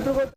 చెప్పులు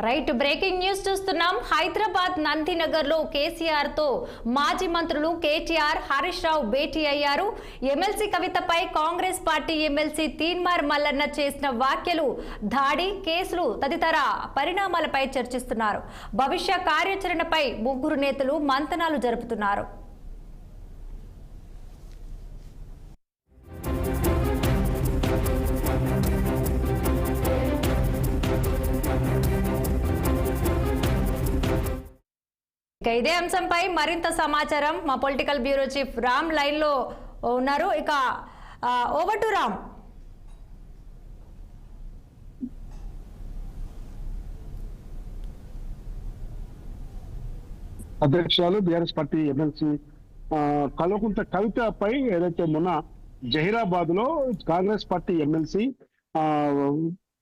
right breaking news చూస్తున్నాం. హైదరాబాద్ నందినగర్ లో కేసీఆర్ తో మాజీ మంత్రులు కేటీఆర్, హరీష్ రావు భేటీ అయ్యారు. ఎమ్మెల్సీ కవితపై కాంగ్రెస్ పార్టీ ఎమ్మెల్సీ తీన్మార్ మల్లన్న చేసిన వ్యాఖ్యలు, దాడి, కేసులు తదితర పరిణామాలపై చర్చిస్తున్నారు. భవిష్య కార్యాచరణపై ముగ్గురు నేతలు మంతనాలు జరుపుతున్నారు. ఇదే అంశంపై మరింత సమాచారం మా political bureau chief Ram line లో ఉన్నారు. ఇక ఓవర్ టు రామ్. అధ్యక్షురాలు బీఆర్ఎస్ పార్టీ ఎమ్మెల్సీ కల్వకుంట్ల కవితపై ఏదైతే మొన్న జహీరాబాద్ లో కాంగ్రెస్ పార్టీ ఎమ్మెల్సీ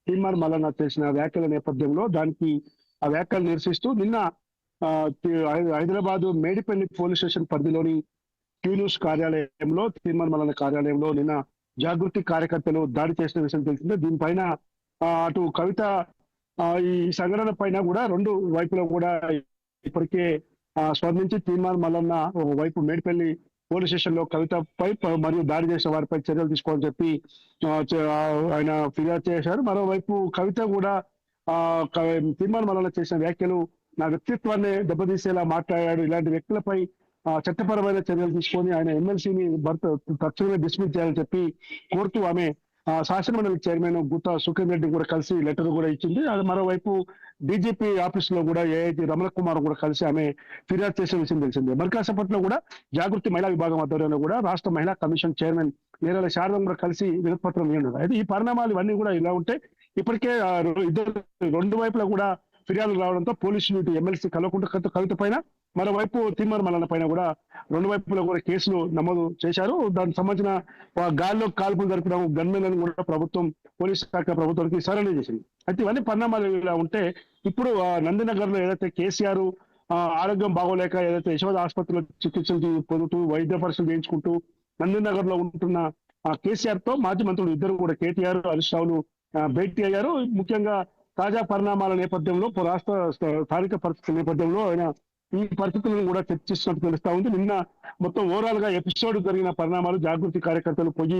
తీన్మార్ మల్లన్న చేసిన వ్యాఖ్యల నేపథ్యంలో దానికి ఆ వ్యాఖ్యలు నిరసిస్తూ నిన్న హైదరాబాద్ మేడిపల్లి పోలీస్ స్టేషన్ పరిధిలోని క్యూన్యూస్ కార్యాలయంలో తీన్మార్ మల్లన్న కార్యాలయంలో నిన్న జాగృతి కార్యకర్తలు దాడి చేసిన విషయం తెలిసిందే. దీనిపైన అటు కవిత ఈ సంఘటన పైన కూడా రెండు వైపులో కూడా ఇప్పటికే స్పందించి తీన్మార్ మల్లన్న వైపు మేడిపల్లి పోలీస్ స్టేషన్ లో కవితపై మరియు దాడి చేసిన వారిపై చర్యలు తీసుకోవాలని చెప్పి ఆయన ఫిర్యాదు చేశారు. మరోవైపు కవిత కూడా తీన్మార్ మల్లన్న చేసిన వ్యాఖ్యలు నా వ్యక్తిత్వాన్ని దెబ్బతీసేలా మాట్లాడాడు, ఇలాంటి వ్యక్తులపై చట్టపరమైన చర్యలు తీసుకొని ఆయన ఎమ్మెల్సీని తక్షణమే డిస్మిస్ చేయాలని చెప్పి కోరుతూ ఆమె శాసనమండలి చైర్మన్ గుత్తా సుఖేందర్ రెడ్డి కూడా కలిసి లెటర్ కూడా ఇచ్చింది. అది మరోవైపు డీజీపీ ఆఫీస్ లో కూడా ఏఐజీ రమణ కుమార్ కూడా కలిసి ఆమె ఫిర్యాదు చేసిన విషయం తెలిసిందే. మరి కాసేపట్లో కూడా జాగృతి మహిళా విభాగం ఆధ్వర్యంలో కూడా రాష్ట్ర మహిళా కమిషన్ చైర్మన్ నేరాల శారదం కూడా కలిసి వినతిపత్రం ఇవ్వనున్నారు. అయితే ఈ పరిణామాలు ఇవన్నీ కూడా ఇలా ఉంటే ఇప్పటికే రెండు వైపులా కూడా ఫిర్యాదులు రావడంతో పోలీసులు ఇటు ఎమ్మెల్సీ కల్వకుంట్ల కవిత పైన మరోవైపు తీన్మార్ మల్లన్న పైన కూడా రెండు వైపులా కూడా కేసులు నమోదు చేశారు. దానికి సంబంధించిన గాల్లో కాల్పులు జరిపిన గన్మెన్లను కూడా ప్రభుత్వం పోలీస్ శాఖ ప్రభుత్వానికి సరెండర్ చేసింది. అయితే ఇవన్నీ పరిణామాలు ఇలా ఉంటే ఇప్పుడు నందినగర్ లో ఏదైతే కేసీఆర్ ఆరోగ్యం బాగోలేక ఏదైతే యశోద ఆసుపత్రిలో చికిత్సలు పొందుతూ వైద్య పరీక్షలు చేయించుకుంటూ నందినగర్ లో ఉంటున్న కేసీఆర్ తో మాజీ మంత్రులు ఇద్దరు కూడా కేటీఆర్, హరీష్ రావులు భేటీ అయ్యారు. ముఖ్యంగా తాజా పరిణామాల నేపథ్యంలో రాష్ట్ర స్థానిక పరిస్థితుల నేపథ్యంలో ఆయన ఈ పరిస్థితులను కూడా చర్చిస్తున్నట్టు తెలుస్తా ఉంది. నిన్న మొత్తం ఓవరాల్ గా ఎపిసోడ్ జరిగిన పరిణామాలు, జాగృతి కార్యకర్తలు పోయి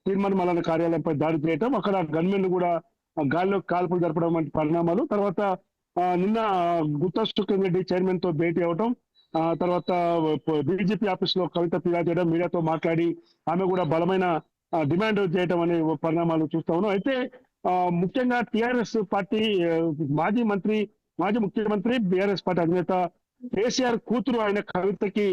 తీన్మార్ మల్లన్న కార్యాలయంపై దాడి చేయటం, అక్కడ గన్మెన్లు కూడా గాల్లో కాల్పులు జరపడం వంటి పరిణామాలు, తర్వాత నిన్న గుత్తా సుఖేందర్ రెడ్డి చైర్మన్ తో భేటీ అవడం, తర్వాత డీజీపీ ఆఫీస్ లో కవిత ఫిర్యాదు చేయడం, మీడియాతో మాట్లాడి ఆమె కూడా బలమైన డిమాండ్ చేయడం అనే పరిణామాలు చూస్తా ఉన్నాం. అయితే ముఖ్యంగా టిఆర్ఎస్ పార్టీ మాజీ ముఖ్యమంత్రి బీఆర్ఎస్ పార్టీ అధినేత కేసీఆర్ కూతురు ఆయన కవితకి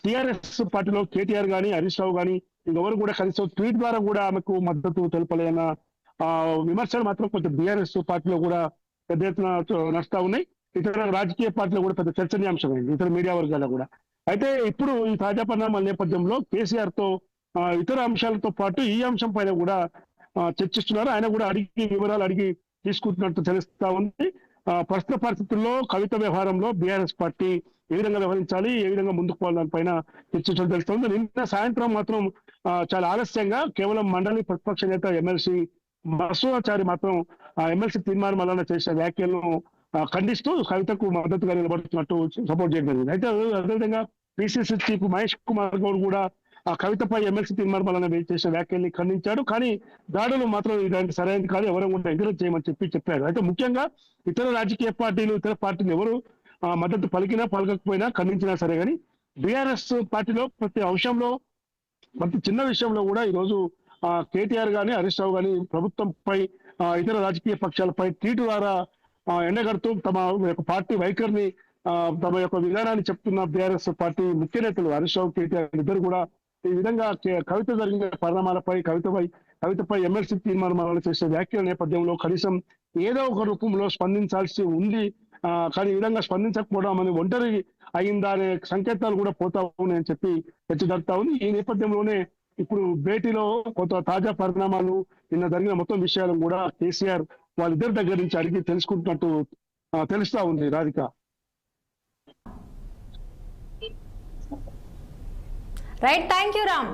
టిఆర్ఎస్ పార్టీలో కేటీఆర్ గాని, హరీష్ రావు గాని ఇంకెవరు కూడా కలిసి ట్వీట్ ద్వారా కూడా ఆమెకు మద్దతు తెలపలేదన్న విమర్శలు మాత్రం కొంచెం బీఆర్ఎస్ పార్టీలో కూడా పెద్ద ఎత్తున నడుస్తా ఉన్నాయి. ఇతర రాజకీయ పార్టీలో కూడా పెద్ద చర్చనీయాంశమైంది, ఇతర మీడియా వర్గాల్లో కూడా. అయితే ఇప్పుడు ఈ తాజా పరిణామాల నేపథ్యంలో కేసీఆర్ తో ఇతర అంశాలతో పాటు ఈ అంశం పైన కూడా చర్చిస్తున్నారు. ఆయన కూడా వివరాలు అడిగి తీసుకుంటున్నట్టు తెలుస్తా ఉంది. ప్రస్తుత పరిస్థితుల్లో కవిత వ్యవహారంలో బీఆర్ఎస్ పార్టీ ఏ విధంగా వ్యవహరించాలి, ఏ విధంగా ముందుకు పోవాలని పైన చర్చించడం తెలుస్తుంది. నిన్న సాయంత్రం మాత్రం చాలా ఆలస్యంగా కేవలం మండలి ప్రతిపక్ష నేత ఎమ్మెల్సీ మసూరాచారి మాత్రం ఎమ్మెల్సీ తీన్మార్ మల్లన్న చేసిన వ్యాఖ్యలను ఖండిస్తూ కవితకు మద్దతుగా నిలబడుతున్నట్టు సపోర్ట్ చేయడం జరిగింది. అయితే అదేవిధంగా పిసిసి చీఫ్ మహేష్ కుమార్ గౌడ్ కూడా ఆ కవితపై ఎమ్మెల్సీ తీన్మార్ మల్లన్న చేసిన వ్యాఖ్యల్ని ఖండించాడు. కానీ దాడులు మాత్రం ఇలాంటి సరైనది కాదు, ఎవరు కూడా ఎంకరేజ్ చేయమని చెప్పారు. అయితే ముఖ్యంగా ఇతర రాజకీయ పార్టీలు, ఇతర పార్టీలు ఎవరు మద్దతు పలికినా పలకకపోయినా ఖండించినా సరే కానీ బీఆర్ఎస్ పార్టీలో ప్రతి అంశంలో, ప్రతి చిన్న విషయంలో కూడా ఈరోజు కేటీఆర్ గాని, హరీష్ రావు గాని ప్రభుత్వంపై, ఇతర రాజకీయ పక్షాలపై ట్వీట్ ద్వారా ఎండగడుతూ తమ యొక్క పార్టీ వైఖరిని, తమ యొక్క విధానాన్ని చెప్తున్న బీఆర్ఎస్ పార్టీ ముఖ్య నేతలు హరీష్ రావు, కేటీఆర్ ఇద్దరు కూడా ఈ విధంగా కవిత జరిగిన పరిణామాలపై, కవితపై ఎమ్మెల్సీ తీర్మానం చేసే వ్యాఖ్యల నేపథ్యంలో కనీసం ఏదో ఒక రూపంలో స్పందించాల్సి ఉంది. కానీ ఈ విధంగా స్పందించకపోవడం అని ఒంటరి అయిందా అనే సంకేతాలు కూడా పోతా ఉన్నాయని చెప్పి హెచ్చరిస్తా ఉంది. ఈ నేపథ్యంలోనే ఇప్పుడు భేటీలో కొంత తాజా పరిణామాలు, నిన్న జరిగిన మొత్తం విషయాలను కూడా కేసీఆర్ వాళ్ళిద్దరి దగ్గర నుంచి అడిగి తెలుసుకుంటున్నట్టు తెలుస్తా ఉంది Radhika. Right, thank you Ram.